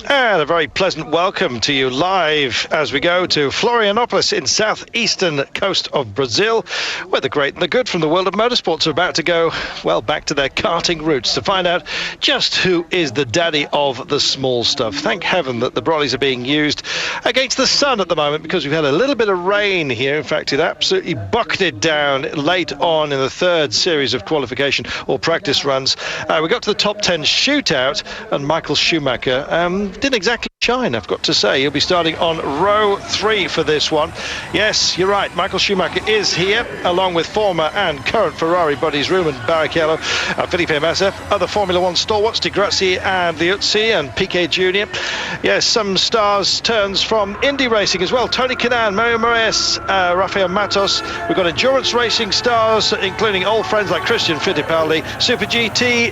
And a very pleasant welcome to you live as we go to Florianopolis in southeastern coast of Brazil, where the great and the good from the world of motorsports are about to go, well, back to their karting roots to find out just who is the daddy of the small stuff. Thank heaven that the brollies are being used against the sun at the moment, because we've had a little bit of rain here. In fact, it absolutely bucketed down late on in the third series of qualification or practice runs. We got to the top 10 shootout, and Michael Schumacher didn't exactly shine, I've got to say. He'll be starting on row 3 for this one. Yes, you're right, Michael Schumacher is here, along with former and current Ferrari buddies Ruben Barrichello, Felipe Massa, other Formula 1 stalwarts, Di Grassi and Liuzzi and Piquet Jr. Yes, some stars turns from Indy racing as well. Tony Kanaan, Mario Moraes, Rafael Matos. We've got endurance racing stars, including old friends like Christian Fittipaldi, Super GT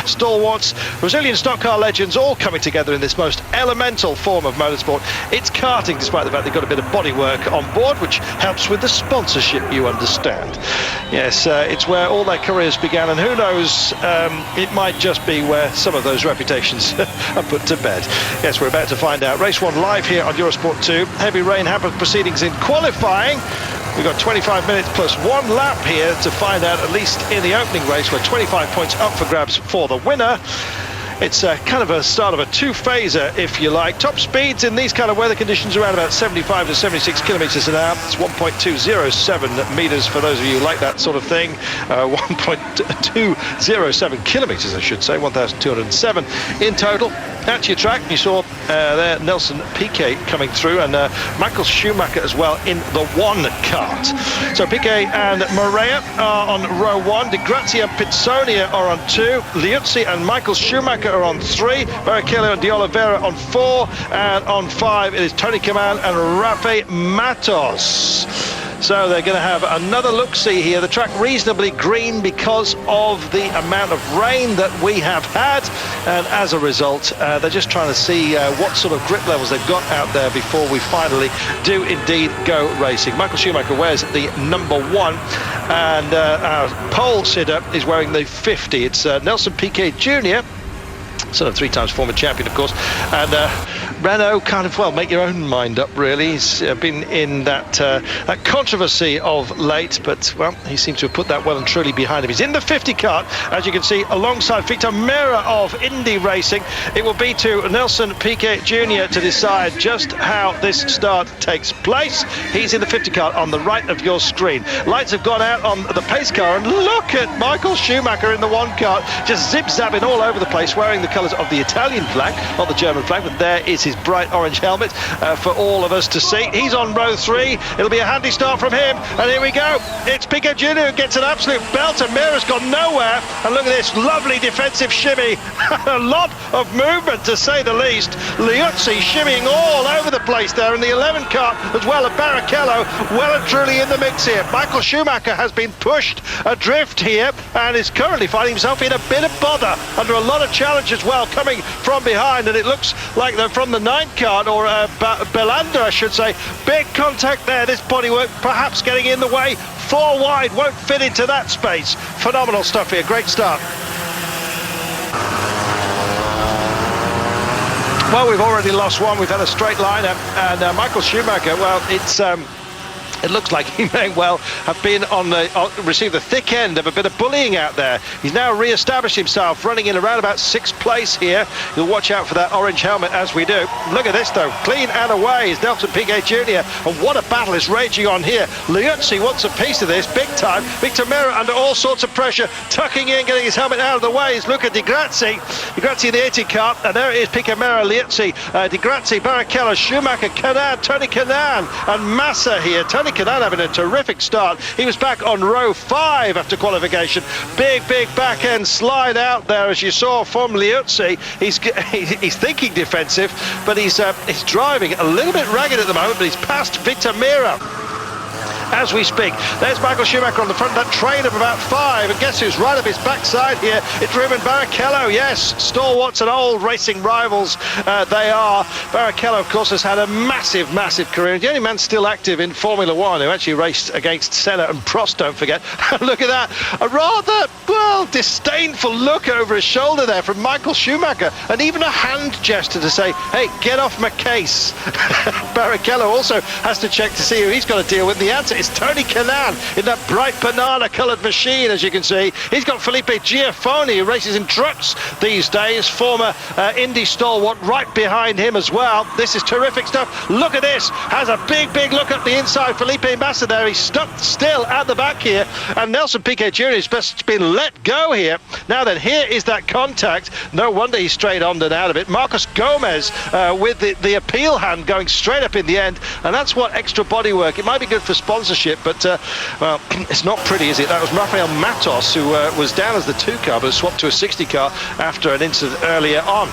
stalwarts, Brazilian stock car legends, all coming together in this most elemental form of motorsport. It's karting, despite the fact they've got a bit of bodywork on board, which helps with the sponsorship, you understand. Yes, it's where all their careers began, and who knows, it might just be where some of those reputations are put to bed. Yes, we're about to find out. Race 1 live here on Eurosport2. Heavy rain hampered proceedings in qualifying. We've got 25 minutes plus 1 lap here to find out, at least in the opening race, where 25 points up for grabs for the winner. It's kind of a start of a two-phaser, if you like. Top speeds in these kind of weather conditions around about 75 to 76 kilometers an hour. It's 1.207 meters for those of you who like that sort of thing. 1.207 kilometers, I should say, 1,207 in total. At your track, you saw there Nelson Piquet coming through, and Michael Schumacher as well in the 1 kart. So Piquet and Morea are on row 1. Di Grassi and Pizzonia are on 2. Liuzzi and Michael Schumacher are on 3. Barrichello and De Oliveira on 4. And on 5 it is Tony Kanaan and Rafael Matos. So they're going to have another look-see here. The track reasonably green because of the amount of rain that we have had, and as a result they're just trying to see what sort of grip levels they've got out there before we finally do indeed go racing. Michael Schumacher wears the number 1, and our pole sitter is wearing the 50. It's Nelson Piquet Jr., sort of 3 times former champion, of course, and Renault kind of, well, make your own mind up, really. He's been in that controversy of late, but, well, he seems to have put that well and truly behind him. He's in the 50 kart, as you can see, alongside Victor Mera of Indy Racing. It will be to Nelson Piquet Jr. to decide just how this start takes place. He's in the 50 kart on the right of your screen. Lights have gone out on the pace car, and look at Michael Schumacher in the 1 kart, just zip-zapping all over the place, wearing the colours of the Italian flag, not the German flag, but there is his bright orange helmet for all of us to see. He's on row 3. It'll be a handy start from him, and here we go. It's Piquet Jr. who gets an absolute belter. Mira's gone nowhere, and look at this lovely defensive shimmy. A lot of movement, to say the least. Liuzzi shimmying all over the place there in the 11 kart as well, and Barrichello well and truly in the mix here. Michael Schumacher has been pushed adrift here and is currently finding himself in a bit of bother under a lot of challenge as well, coming from behind, and it looks like they're from the 9 kart, or Belander, I should say. Big contact there, this bodywork perhaps getting in the way. 4 wide, won't fit into that space. Phenomenal stuff here, great start. Well, we've already lost one. We've had a straight lineup, and Michael Schumacher, well, it looks like he may well have been received the thick end of a bit of bullying out there. He's now re-established himself, running in around about 6th place here. You'll watch out for that orange helmet as we do. Look at this, though. Clean and away is Nelson Piquet Jr. And what a battle is raging on here. Liuzzi wants a piece of this, big time. Victor Mera under all sorts of pressure, tucking in, getting his helmet out of the way. Look at Di Grassi. Di Grassi in the 80 kart, and there it is, Piquet Mera, Liuzzi, Di Grassi, Barrichello, Schumacher, Kanaan, Tony Kanaan, and Massa here. Tony Kanaan having a terrific start. He was back on row 5 after qualification. Big back end slide out there, as you saw from Liuzzi. He's thinking defensive, but he's driving a little bit ragged at the moment, but he's passed Victor Mera. as we speak. There's Michael Schumacher on the front of that train of about 5, and guess who's right up his backside here? It's Ruben Barrichello. Yes, stalwarts and old racing rivals they are. Barrichello, of course, has had a massive career. The only man still active in Formula One who actually raced against Senna and Prost, don't forget. Look at that, a rather, well, disdainful look over his shoulder there from Michael Schumacher, and even a hand gesture to say, hey, get off my case. Barrichello also has to check to see who he's got to deal with. The answer is Tony Kanaan in that bright banana-coloured machine, as you can see. He's got Felipe Giafoni, who races in trucks these days, former Indy stalwart, right behind him as well. This is terrific stuff. Look at this, has a big look up the inside. Felipe Massa there, he's stuck still at the back here, and Nelson Piquet Jr. has just been let go here. Now then, here is that contact. No wonder he's straight on and out of it. Marcos Gomez with the appeal hand going straight up in the end, and that's what extra bodywork. It might be good for sponsorship, but well, it's not pretty, is it? That was Rafael Matos, who was down as the 2 car but swapped to a 60 car after an incident earlier on.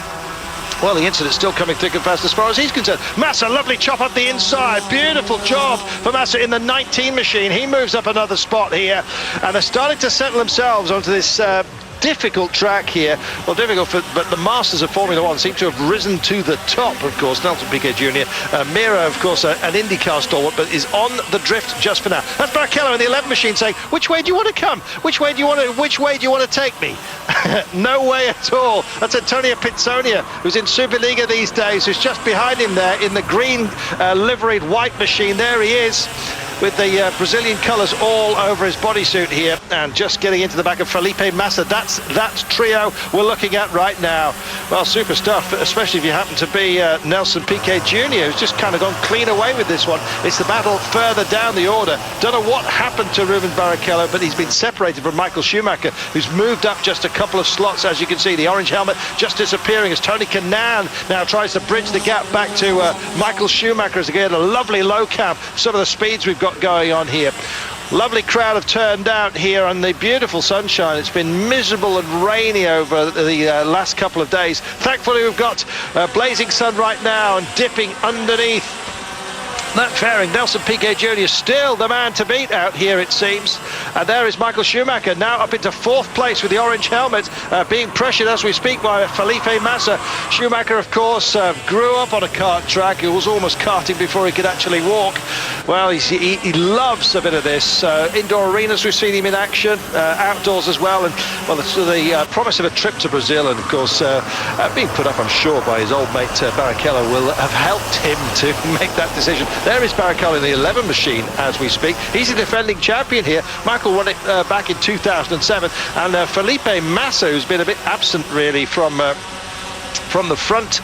Well, the incident's still coming thick and fast as far as he's concerned. Massa, lovely chop up the inside. Beautiful job for Massa in the 19 machine. He moves up another spot here, and they're starting to settle themselves onto this difficult track here. Well, difficult, but the masters of Formula One seem to have risen to the top, of course. Nelson Piquet Jr. Mira, of course, an IndyCar stalwart, but is on the drift just for now. That's Barrichello in the 11 machine saying, which way do you want to come? Which way do you want to take me? No way at all. That's Antonio Pizzonia, who's in Superliga these days, who's just behind him there in the green liveried white machine. There he is, with the Brazilian colours all over his bodysuit here, and just getting into the back of Felipe Massa. That's that trio we're looking at right now. Well, super stuff, especially if you happen to be Nelson Piquet Jr., who's just kind of gone clean away with this one. It's the battle further down the order. Don't know what happened to Ruben Barrichello, but he's been separated from Michael Schumacher, who's moved up just a couple of slots. As you can see, the orange helmet just disappearing as Tony Kanaan now tries to bridge the gap back to Michael Schumacher, as again a lovely low cam. Some of the speeds we've got going on here. Lovely crowd have turned out here on the beautiful sunshine. It's been miserable and rainy over the last couple of days. Thankfully, we've got blazing sun right now and dipping underneath that fairing. Nelson Piquet Jr. still the man to beat out here, it seems. And there is Michael Schumacher now up into 4th place with the orange helmet, being pressured as we speak by Felipe Massa. Schumacher, of course, grew up on a kart track. He was almost karting before he could actually walk. Well, he loves a bit of this. Indoor arenas, we've seen him in action, outdoors as well. And well, the promise of a trip to Brazil, and of course being put up, I'm sure, by his old mate Barrichello, will have helped him to make that decision. There is Barrichello in the 11 machine as we speak. He's the defending champion here. Michael won it back in 2007, and Felipe Massa, who's been a bit absent really from the front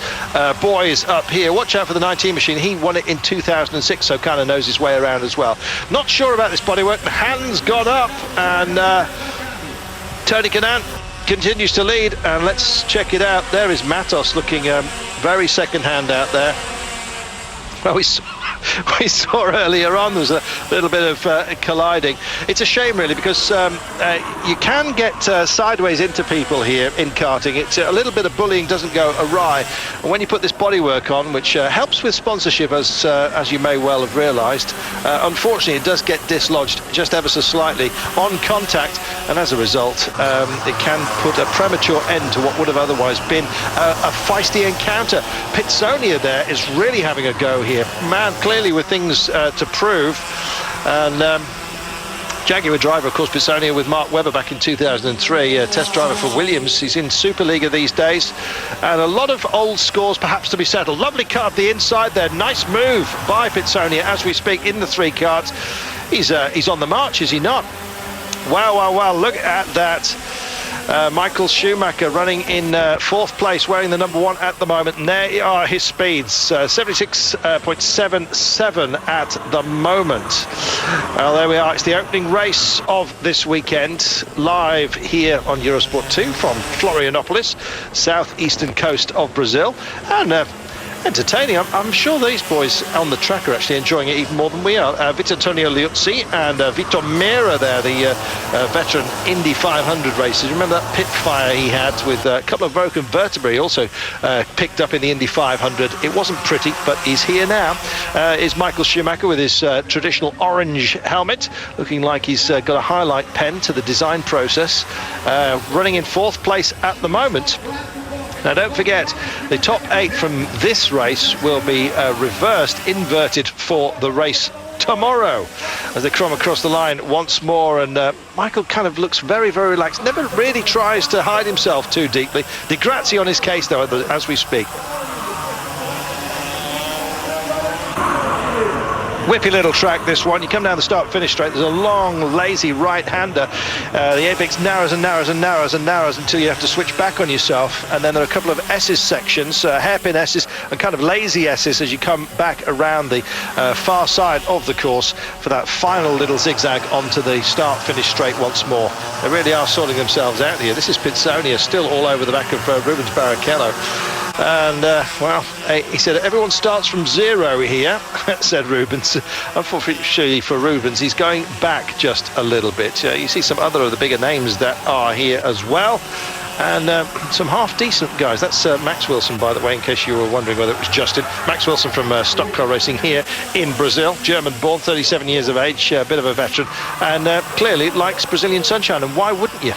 boys up here. Watch out for the 19 machine. He won it in 2006, so kind of knows his way around as well. Not sure about this bodywork. The hands got up, and Tony Kanaan continues to lead, and let's check it out. There is Matos looking very second-hand out there. Well, we saw earlier on there was a little bit of colliding. It's a shame really, because you can get sideways into people here in karting. It's a little bit of bullying doesn't go awry, and when you put this bodywork on, which helps with sponsorship, as you may well have realised, unfortunately it does get dislodged just ever so slightly on contact, and as a result it can put a premature end to what would have otherwise been a feisty encounter. Pizzonia there is really having a go here. Man, clearly with things to prove. And Jaguar driver, of course, Pizzonia with Mark Webber back in 2003, test driver for Williams. He's in Superliga these days, and a lot of old scores perhaps to be settled. Lovely cut up the inside there. Nice move by Pizzonia as we speak in the 3 karts. He's on the march, is he not? Wow, look at that. Michael Schumacher running in 4th place, wearing the number 1 at the moment, and there are his speeds, 76.77 at the moment. Well, there we are. It's the opening race of this weekend, live here on Eurosport 2 from Florianopolis, southeastern coast of Brazil, and entertaining. I'm sure these boys on the track are actually enjoying it even more than we are. Vittorio Liuzzi and Vito Mera there, the veteran Indy 500 races. Remember that pit fire he had with a couple of broken vertebrae, also picked up in the Indy 500. It wasn't pretty, but he's here now. Is Michael Schumacher with his traditional orange helmet, looking like he's got a highlight pen to the design process, running in 4th place at the moment. Now, don't forget, the top 8 from this race will be inverted for the race tomorrow as they come across the line once more. And Michael kind of looks very, very relaxed, never really tries to hide himself too deeply. Di Grazia on his case, though, as we speak. Whippy little track, this one. You come down the start-finish straight, there's a long, lazy right-hander. The apex narrows and narrows and narrows and narrows until you have to switch back on yourself. And then there are a couple of S's sections, hairpin S's and kind of lazy S's as you come back around the far side of the course for that final little zigzag onto the start-finish straight once more. They really are sorting themselves out here. This is Pitsonia, still all over the back of Rubens Barrichello. And, well, he said, everyone starts from 0 here, said Rubens. Unfortunately for Rubens, he's going back just a little bit. You see some other of the bigger names that are here as well. And some half-decent guys. That's Max Wilson, by the way, in case you were wondering whether it was Justin. Max Wilson from Stock Car Racing here in Brazil. German-born, 37 years of age, a bit of a veteran. And clearly likes Brazilian sunshine. And why wouldn't you?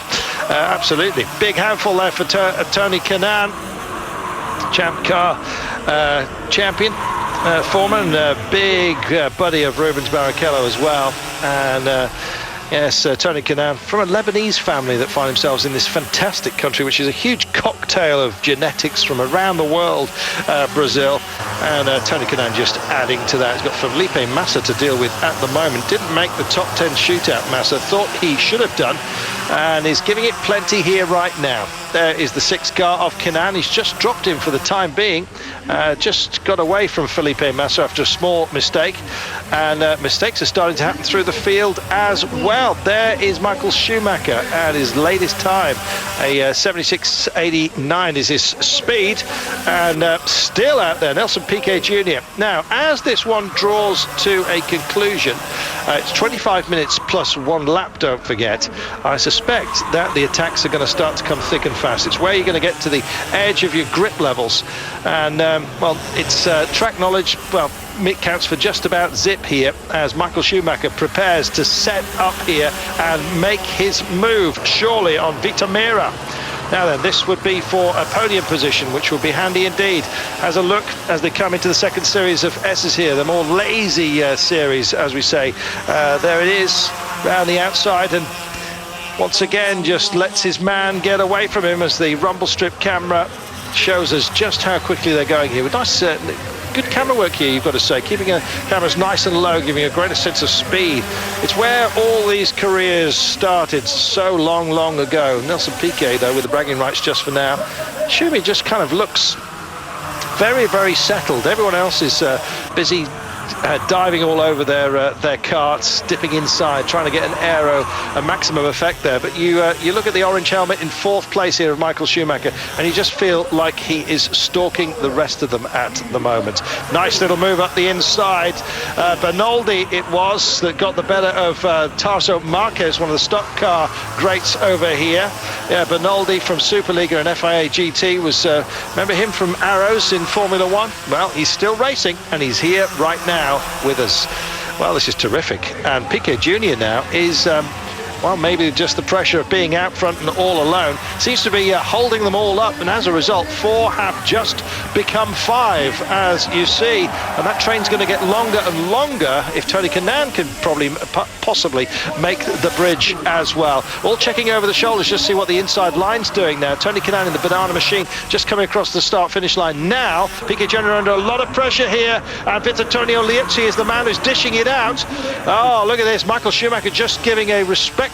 Absolutely. Big handful there for Tony Kanaan. Champ Car champion, former, and big buddy of Rubens Barrichello as well. And yes, Tony Kanaan from a Lebanese family that find themselves in this fantastic country, which is a huge cocktail of genetics from around the world, Brazil. And Tony Kanaan just adding to that. He's got Felipe Massa to deal with at the moment. Didn't make the top 10 shootout, Massa. Thought he should have done. And is giving it plenty here right now. There is the 6th car of Kanaan. He's just dropped him for the time being. Just got away from Felipe Massa after a small mistake. And mistakes are starting to happen through the field as well. There is Michael Schumacher at his latest time. A 76.89 is his speed. And still out there, Nelson Piquet Jr. Now, as this one draws to a conclusion, it's 25 minutes plus 1 lap, don't forget. I suspect that the attacks are going to start to come thick and fast. It's where you're going to get to the edge of your grip levels. And, well, it's track knowledge, well, it counts for just about zip here as Michael Schumacher prepares to set up here and make his move, surely, on Vito Mera. Now then, this would be for a podium position, which will be handy indeed. As a look as they come into the second series of S's here, the more lazy series, as we say. There it is, round the outside, and once again just lets his man get away from him as the rumble strip camera shows us just how quickly they're going here. With nice, good camera work here, you've got to say, keeping the cameras nice and low, giving a greater sense of speed. It's where all these careers started so long ago. Nelson Piquet, though, with the bragging rights just for now. Schumi just kind of looks very, very settled. Everyone else is busy diving all over their karts, dipping inside, trying to get an aero, a maximum effect there. But you look at the orange helmet in 4th place here of Michael Schumacher, and you just feel like he is stalking the rest of them at the moment. Nice little move up the inside. Bernoldi it was that got the better of Tarso Marquez, one of the stock car greats over here. Yeah, Bernoldi from Superliga and FIA GT was, remember him from Arrows in Formula 1? Well, he's still racing, and he's here right now with us. Well, this is terrific. And Piquet Jr. now is well, maybe just the pressure of being out front and all alone seems to be holding them all up, and as a result 4 have just become 5, as you see, and that train's going to get longer and longer if Tony Kanaan can possibly make the bridge as well. All checking over the shoulders just see what the inside line's doing now. Tony Kanaan in the banana machine just coming across the start finish line now. Piquet Jr. under a lot of pressure here, and Vittorio Liuzzi is the man who's dishing it out. Oh, look at this, Michael Schumacher just giving a respectful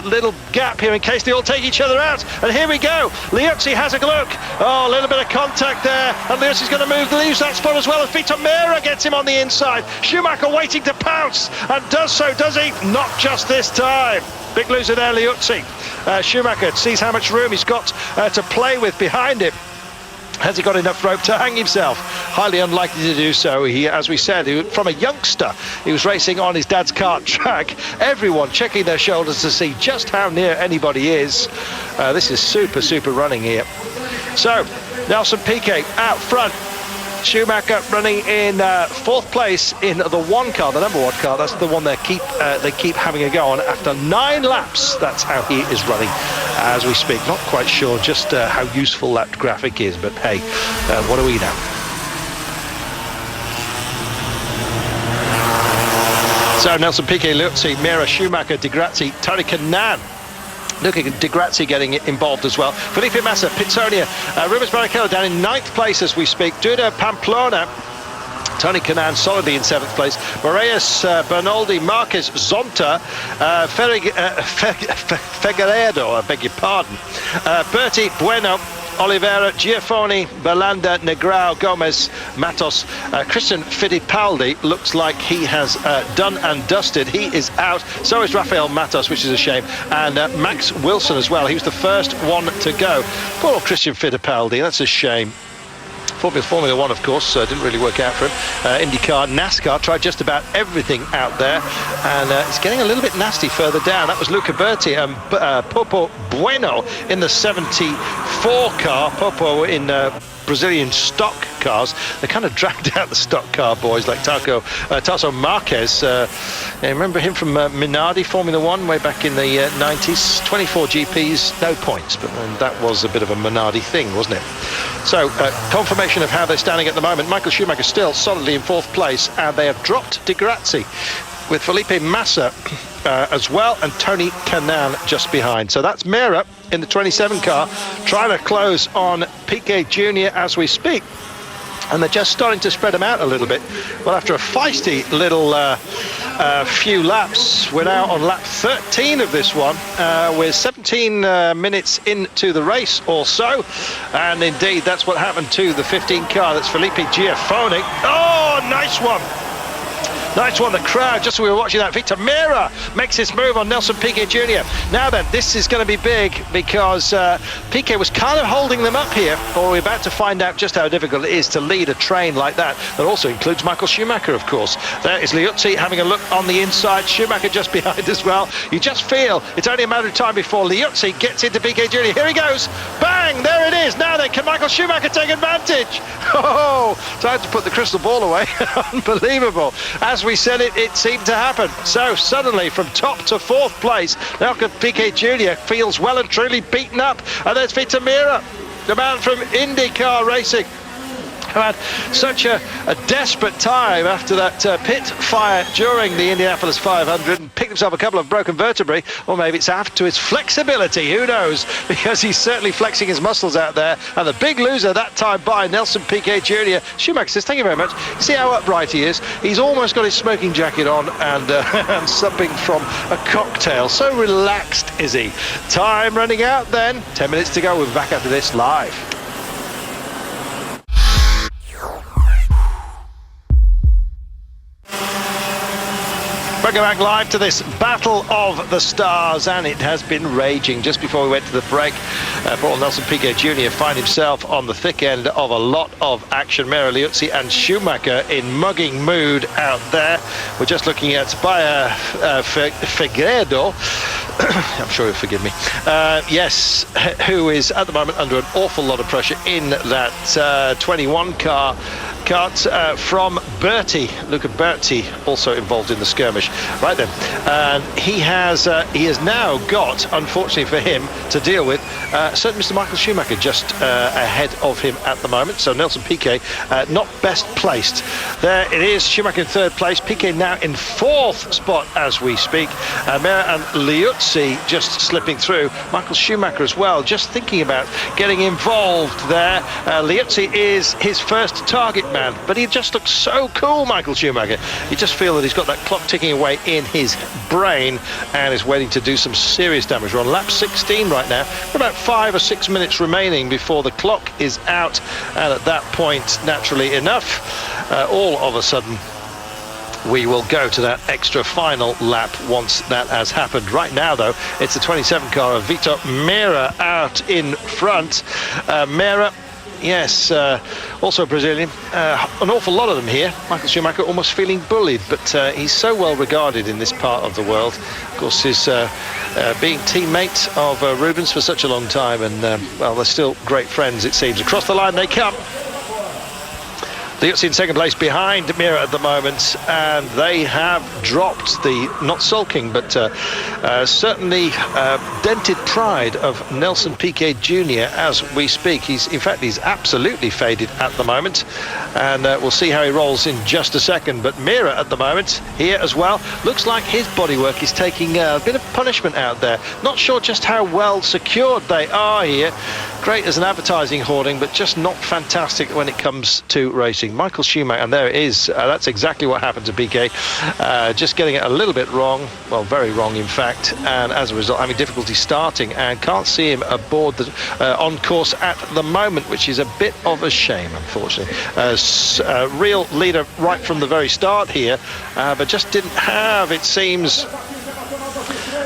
little gap here in case they all take each other out. And here we go, Liuzzi has a look. Oh, a little bit of contact there, and Liuzzi's going to lose that spot as well as Vito Mera gets him on the inside. Schumacher waiting to pounce, and does so, does he? Not just this time. Big loser there, Liuzzi. Schumacher sees how much room he's got to play with behind him. Has he got enough rope to hang himself? Highly unlikely to do so. He, as we said, from a youngster, he was racing on his dad's kart track. Everyone checking their shoulders to see just how near anybody is. This is super running here. So, Nelson Piquet out front. Schumacher running in 4th place in the 1 car, the number 1 car. That's the one they keep having a go on after 9 laps. That's how he is running as we speak. Not quite sure just how useful that graphic is, but hey, what do we know? So Nelson Piquet, Liuzzi, Mira, Schumacher, Di Grazzi, Tony Kanaan. Looking at Di Grazzi getting involved as well. Felipe Massa, Pitsonia, Rubens Barrichello down in 9th place as we speak. Duda, Pamplona, Tony Kanaan solidly in 7th place. Moraes, Bernaldi, Marquez, Zonta, Figueiredo, I beg your pardon. Berti, Bueno, Oliveira, Giafoni, Belanda, Negrão, Gomez, Matos, Christian Fittipaldi looks like he has done and dusted. He is out. So is Rafael Matos, which is a shame. And Max Wilson as well. He was the first one to go. Poor Christian Fittipaldi, that's a shame. Formula 1, of course, didn't really work out for him. IndyCar, NASCAR, tried just about everything out there, and it's getting a little bit nasty further down. That was Luca Berti and Popo Bueno in the 74 car. Popo in Brazilian stock cars. They kind of dragged out the stock car boys like Tasso Marquez. I remember him from Minardi Formula 1 way back in the 90s. 24 GPs, no points, but that was a bit of a Minardi thing, wasn't it? So confirmation of how they're standing at the moment. Michael Schumacher still solidly in 4th place, and they have dropped Di Grazzi with Felipe Massa as well, and Tony Kanaan just behind. So that's Mira in the 27 car trying to close on Piquet Jr. as we speak, and they're just starting to spread them out a little bit. Well, after a feisty little few laps, we're now on lap 13 of this one. We're 17 minutes into the race or so, and indeed that's what happened to the 15 car. That's Felipe Giafoni. Oh, nice one. Nice one, the crowd, just as we were watching that. Victor Mira makes his move on Nelson Piquet Jr. Now then, this is going to be big because Piquet was kind of holding them up here, or we're about to find out just how difficult it is to lead a train like that. That also includes Michael Schumacher, of course. There is Liuzzi having a look on the inside, Schumacher just behind as well. You just feel it's only a matter of time before Liuzzi gets into Piquet Jr. Here he goes, bang, there it is. Now then, can Michael Schumacher take advantage? Oh, time to put the crystal ball away. Unbelievable. As we said it seemed to happen. So suddenly from top to 4th place, now Piquet Jr. feels well and truly beaten up. And there's Victor Mira, the man from IndyCar Racing, who had such a desperate time after that pit fire during the Indianapolis 500 and picked himself a couple of broken vertebrae, or maybe it's after his flexibility, who knows, because he's certainly flexing his muscles out there. And the big loser that time by Nelson Piquet Jr. Schumacher says, thank you very much. See how upright he is? He's almost got his smoking jacket on and, and supping from a cocktail. So relaxed is he. Time running out then. 10 minutes to go. We'll be back after this live. We're going back live to this Battle of the Stars, and it has been raging. Just before we went to the break, poor Nelson Piquet Jr. find himself on the thick end of a lot of action. Mira, Liuzzi and Schumacher in mugging mood out there. We're just looking at Figueiredo. I'm sure you'll forgive me. Yes, who is at the moment under an awful lot of pressure in that 21 car. Kart from Berti, Luca Berti, also involved in the skirmish. Right then, and he has now got, unfortunately for him, to deal with certain Mr. Michael Schumacher just ahead of him at the moment. So Nelson Piquet not best placed. There it is, Schumacher in 3rd place, Piquet now in 4th spot as we speak. Mira and Liuzzi just slipping through. Michael Schumacher as well, just thinking about getting involved there. Liuzzi is his first target man, but he just looks so cool, Michael Schumacher. You just feel that he's got that clock ticking away in his brain and is waiting to do some serious damage. We're on lap 16 right now. We're about 5 or 6 minutes remaining before the clock is out, and at that point, naturally enough, all of a sudden we will go to that extra final lap once that has happened. Right now, though, it's the 27 car of Victor Mira out in front. Mira Yes, also Brazilian. An awful lot of them here. Michael Schumacher almost feeling bullied, but he's so well regarded in this part of the world. Of course, he's being teammate of Rubens for such a long time, and well, they're still great friends, it seems. Across the line they come. Liuzzi in second place behind Mir at the moment, and they have dropped the, not sulking, but certainly dented pride of Nelson Piquet Jr. as we speak. In fact, he's absolutely faded at the moment, and we'll see how he rolls in just a second. But Mira at the moment here as well, looks like his bodywork is taking a bit of punishment out there. Not sure just how well secured they are here. Great as an advertising hoarding, but just not fantastic when it comes to racing. Michael Schumacher, and there it is. That's exactly what happened to Piquet. Just getting it a little bit wrong, well, very wrong in fact, and as a result having difficulty starting, and can't see him aboard the on course at the moment, which is a bit of a shame, unfortunately. Real leader right from the very start here, but just didn't have, it seems,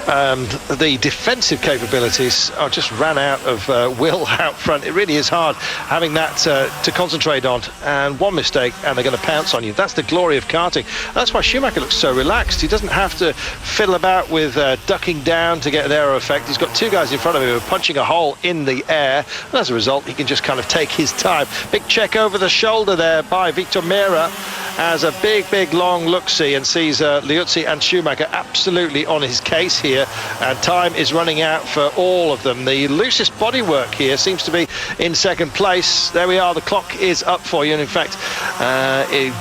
the defensive capabilities. Just ran out of will out front. It really is hard having that to concentrate on, and one mistake and they're going to pounce on you. That's the glory of karting. That's why Schumacher looks so relaxed. He doesn't have to fiddle about with ducking down to get an aero effect. He's got two guys in front of him who are punching a hole in the air, and as a result he can just kind of take his time. Big check over the shoulder there by Victor Mera, as a big long look-see, and sees Liuzzi and Schumacher absolutely on his case here, and time is running out for all of them. The loosest bodywork here seems to be in second place. There we are, the clock is up for you, and in fact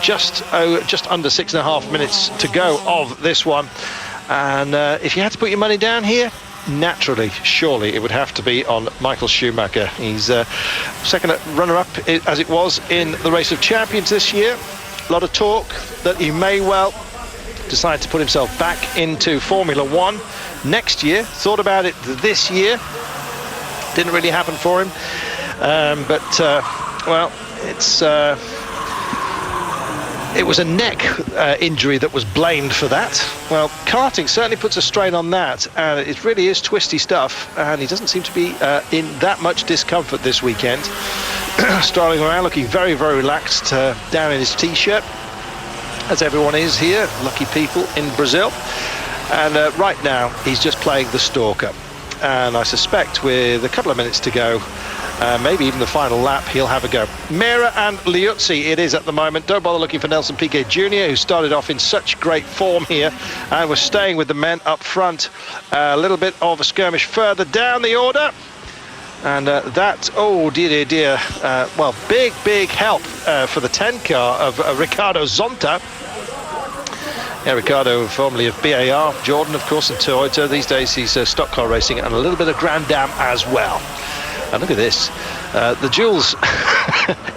just under 6.5 minutes to go of this one. And if you had to put your money down here, naturally, surely it would have to be on Michael Schumacher. He's second runner-up as it was in the Race of Champions this year. A lot of talk that he may well decide to put himself back into Formula One next year. Thought about it this year, didn't really happen for him, but well, it was a neck injury that was blamed for that. Well, karting certainly puts a strain on that, and it really is twisty stuff, and he doesn't seem to be in that much discomfort this weekend. Strolling around looking very relaxed down in his t-shirt, as everyone is here, lucky people in Brazil. And right now he's just playing the stalker, and I suspect with a couple of minutes to go, maybe even the final lap, he'll have a go. Mera and Liuzzi it is at the moment. Don't bother looking for Nelson Piquet Jr., who started off in such great form here and was staying with the men up front. A little bit of a skirmish further down the order, and that, oh dear, well, big help for the 10 car of Ricardo Zonta. Yeah, Ricardo, formerly of BAR, Jordan, of course, and Toyota. These days he's stock car racing, and a little bit of Grand Dam as well. And look at this, the Jules,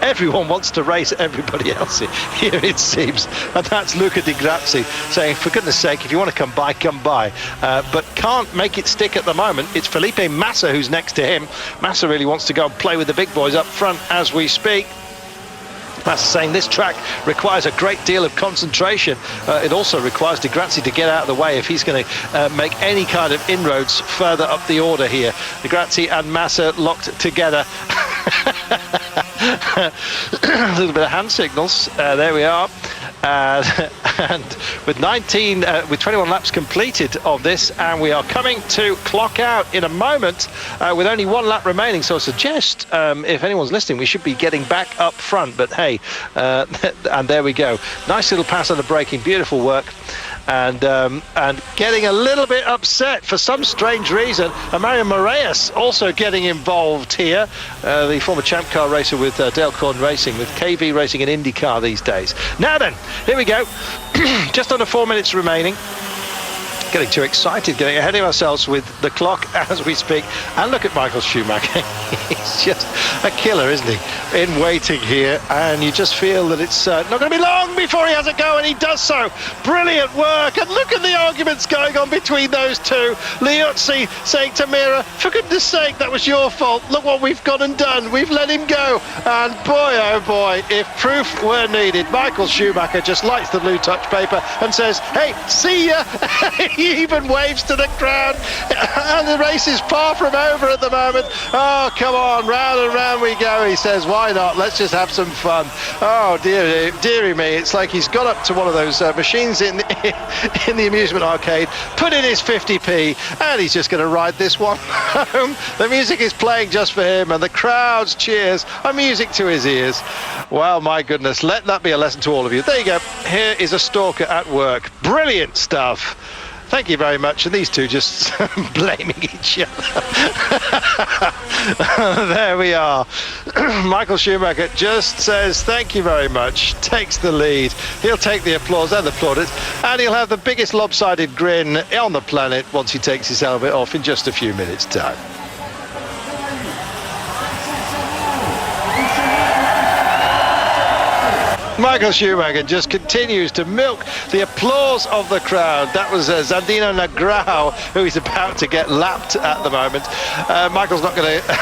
everyone wants to race everybody else here, it seems. And that's Luca Di Grazzi saying, for goodness sake, if you want to come by, come by. But can't make it stick at the moment. It's Felipe Massa who's next to him. Massa really wants to go and play with the big boys up front as we speak. Massa saying this track requires a great deal of concentration. It also requires Di Grazzi to get out of the way if he's going to make any kind of inroads further up the order here. Di Grazzi and Massa locked together. A little bit of hand signals. There we are. And with 21 laps completed of this, and we are coming to clock out in a moment with only one lap remaining. So I suggest, if anyone's listening, we should be getting back up front. But hey, and there we go. Nice little pass on the braking, beautiful work. And getting a little bit upset for some strange reason. Mario Moraes also getting involved here, the former Champ Car racer with Dale Corn Racing, with KV Racing and IndyCar these days. Now then, here we go. Just under 4 minutes remaining. Getting too excited, getting ahead of ourselves with the clock as we speak. And look at Michael Schumacher. He's just a killer, isn't he? In waiting here, and you just feel that it's not going to be long before he has a go, and he does so. Brilliant work, and look at the arguments going on between those two. Liuzzi saying to Mira, for goodness sake, that was your fault. Look what we've gone and done. We've let him go. And boy, oh boy, if proof were needed, Michael Schumacher just lights the blue touch paper and says, hey, see ya. He even waves to the crowd, and the race is far from over at the moment. Oh, come on, round and round we go, he says. Why not? Let's just have some fun. Oh, dearie me. It's like he's gone up to one of those machines in the amusement arcade, put in his 50p, and he's just going to ride this one home. The music is playing just for him, and the crowd's cheers are music to his ears. Well, my goodness, let that be a lesson to all of you. There you go. Here is a stalker at work. Brilliant stuff. Thank you very much. And these two just blaming each other. There we are. Michael Schumacher just says thank you very much, takes the lead. He'll take the applause and the plaudits, and he'll have the biggest lopsided grin on the planet once he takes his helmet off in just a few minutes' time. Michael Schumacher just continues to milk the applause of the crowd. That was Zandino Negrão, who is about to get lapped at the moment. Michael's not going to...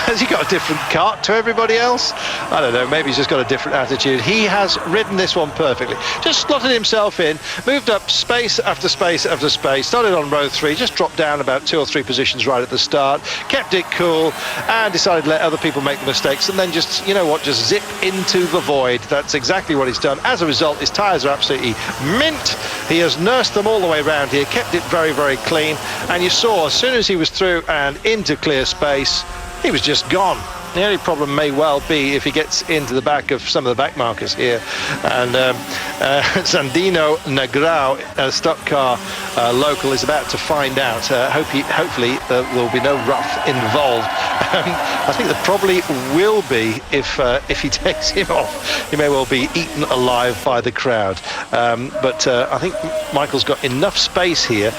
Has he got a different cart to everybody else? I don't know, maybe he's just got a different attitude. He has ridden this one perfectly. Just slotted himself in, moved up space after space after space, started on row 3, just dropped down about 2 or 3 positions right at the start, kept it cool, and decided to let other people make the mistakes, and then just, you know what, just zip into the void. That's exactly what he's done. As a result, his tyres are absolutely mint. He has nursed them all the way around here, kept it very, very clean. And you saw, as soon as he was through and into clear space, he was just gone. The only problem may well be if he gets into the back of some of the back markers here. And Zandino Negrão, a stock car local, is about to find out. Hopefully there will be no rough involved. I think there probably will be if he takes him off. He may well be eaten alive by the crowd. But I think Michael's got enough space here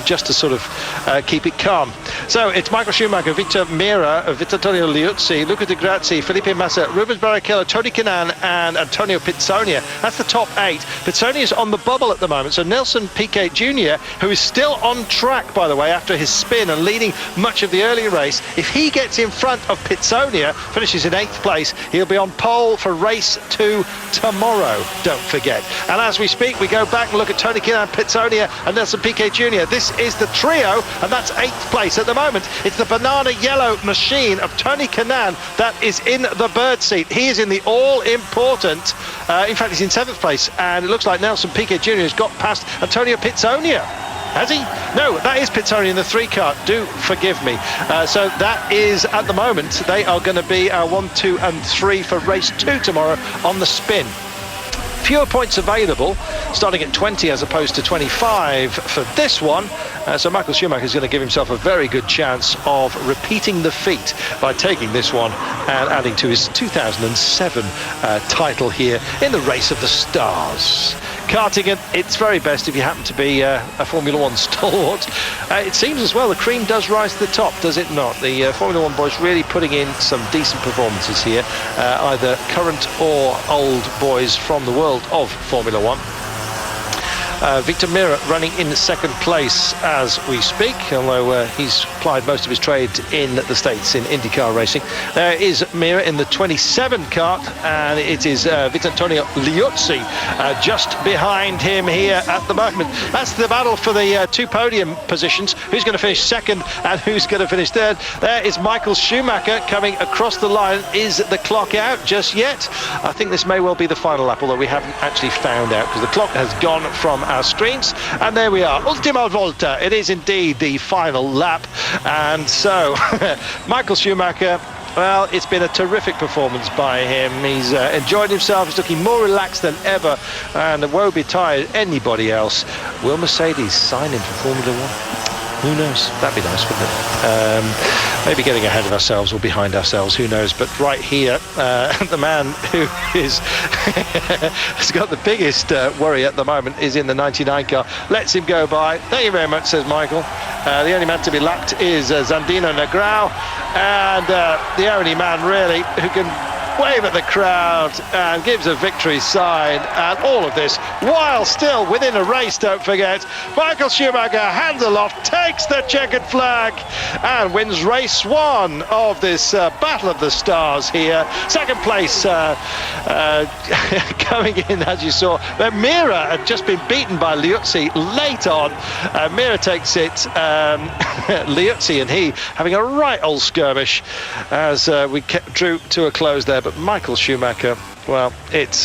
just to sort of keep it calm. So it's Michael Schumacher, Victor Mira, Vittorio Liuzzi, Luca Di Grazia, Felipe Massa, Rubens Barrichello, Tony Kanaan and Antonio Pizzonia. That's the top 8. Pizzonia is on the bubble at the moment, so Nelson Piquet Jr., who is still on track, by the way, after his spin and leading much of the early race, if he gets in front of Pizzonia, finishes in 8th place, he'll be on pole for race 2 tomorrow, don't forget. And as we speak, we go back and look at Tony Kanaan, Pizzonia and Nelson Piquet Jr. This is the trio, and that's 8th place at the moment. It's the banana yellow machine of Tony Kanaan that is in the bird seat. He is in the all-important, in fact he's in 7th place, and it looks like Nelson Piquet Jr. has got past Antonio Pizzonia. Has he? No, that is Pizzonia in the 3 car. Do forgive me. So that is, at the moment, they are going to be 1, 2 and 3 for race 2 tomorrow on the spin. Fewer points available, starting at 20 as opposed to 25 for this one. So Michael Schumacher is going to give himself a very good chance of repeating the feat by taking this one and adding to his 2007 title here in the Race of the Stars. Karting, it's very best if you happen to be a Formula 1 stalwart. It seems as well the cream does rise to the top, does it not? The Formula 1 boys really putting in some decent performances here, either current or old boys from the world of Formula 1. Victor Mira running in 2nd place as we speak, although he's plied most of his trade in the States in IndyCar racing. There is Mira in the 27 kart, and it is Vittorio Liuzzi just behind him here at the moment. That's the battle for the 2 podium positions. Who's going to finish 2nd and who's going to finish 3rd? There is Michael Schumacher coming across the line. Is the clock out just yet? I think this may well be the final lap, although we haven't actually found out because the clock has gone from our screens, and there we are, ultima volta. It is indeed the final lap, and so Michael Schumacher, well, it's been a terrific performance by him. He's enjoyed himself. He's looking more relaxed than ever, and woe betide anybody else. Will Mercedes sign him for Formula 1? Who knows? That'd be nice, wouldn't it? Maybe getting ahead of ourselves or behind ourselves, who knows? But right here, the man who is has got the biggest worry at the moment is in the 99 car. Lets him go by. Thank you very much, says Michael. The only man to be lapped is Zandino Negrão, and the only man really who can wave at the crowd and gives a victory sign, and all of this while still within a race, don't forget. Michael Schumacher, hands aloft, takes the checkered flag and wins race 1 of this Battle of the Stars here. Second place coming in, as you saw, but Mira had just been beaten by Liuzzi late on. Mira takes it, Liuzzi and he having a right old skirmish as we drew to a close there. But Michael Schumacher, well, it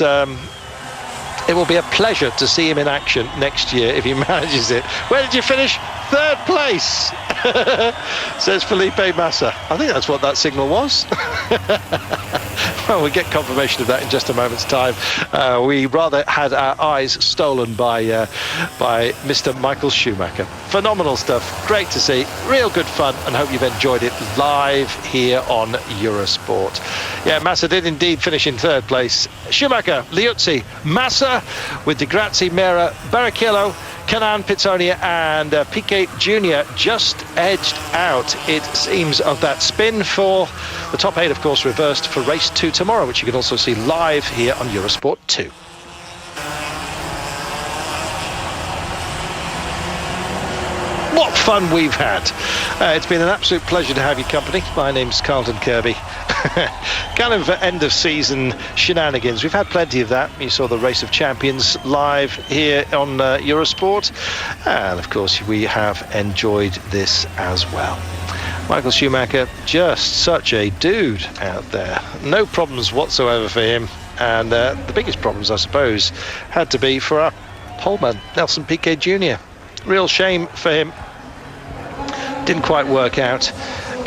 will be a pleasure to see him in action next year if he manages it. Where did you finish? 3rd place, says Felipe Massa. I think that's what that signal was. Well, we'll get confirmation of that in just a moment's time. We rather had our eyes stolen by Mr. Michael Schumacher. Phenomenal stuff, great to see, real good fun, and hope you've enjoyed it live here on Eurosport. Yeah, Massa did indeed finish in 3rd place. Schumacher, Liuzzi, Massa with Di Grazia, Mera, Barrichello, Canan, Pizzonia and Piquet Jr. just edged out, it seems, of that spin for the top 8, of course, reversed for race 2 tomorrow, which you can also see live here on Eurosport 2. What fun we've had. It's been an absolute pleasure to have your company. My name's Carlton Kirby. Kind of end of season shenanigans. We've had plenty of that. You saw the Race of Champions live here on Eurosport. And of course, we have enjoyed this as well. Michael Schumacher, just such a dude out there. No problems whatsoever for him. And the biggest problems, I suppose, had to be for our poleman, Nelson Piquet Jr. Real shame for him. Didn't quite work out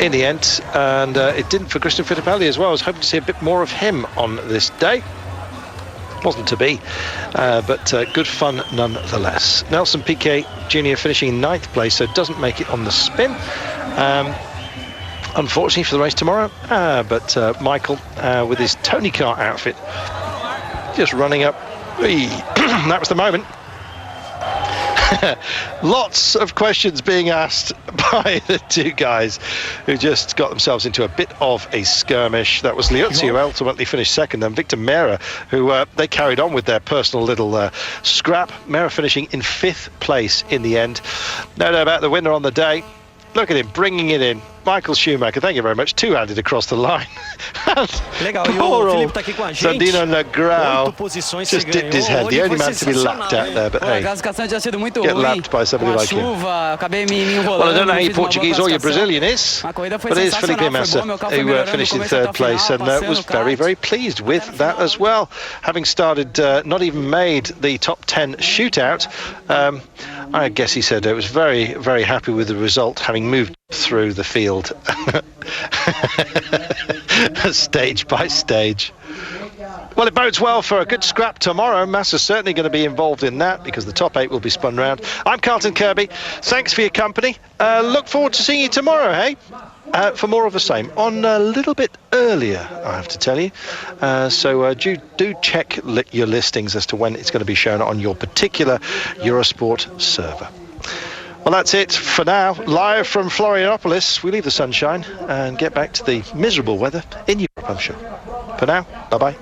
in the end, and it didn't for Christian Fittipaldi as well. I was hoping to see a bit more of him on this day. Wasn't to be, but good fun nonetheless. Nelson Piquet Jr. finishing in 9th place, so doesn't make it on the spin. Unfortunately for the race tomorrow, but Michael with his Tony Kart outfit just running up. That was the moment. Lots of questions being asked by the two guys who just got themselves into a bit of a skirmish. That was Liuzzi, who ultimately finished 2nd, and Victor Mera, who they carried on with their personal little scrap. Mera finishing in 5th place in the end. No doubt about the winner on the day. Look at him bringing it in. Michael Schumacher, thank you very much, two-handed across the line. Poor old Sandino Negrão just dipped his head, the only man to be lapped out there, but hey, get lapped by somebody like him. Well, I don't know how your Portuguese or your Brazilian is, but it is Felipe Massa who finished in 3rd place, and was very, very pleased with that as well. Having started, not even made the top 10 shootout, I guess he said it was very, very happy with the result, having moved through the field stage by stage. Well, it bodes well for a good scrap tomorrow. Massa's certainly going to be involved in that because the top 8 will be spun round. I'm Carlton Kirby. Thanks for your company. Look forward to seeing you tomorrow, hey? For more of the same, on a little bit earlier, I have to tell you. So do check your listings as to when it's going to be shown on your particular Eurosport server. Well, that's it for now. Live from Florianopolis, we leave the sunshine and get back to the miserable weather in Europe, I'm sure. For now, bye-bye.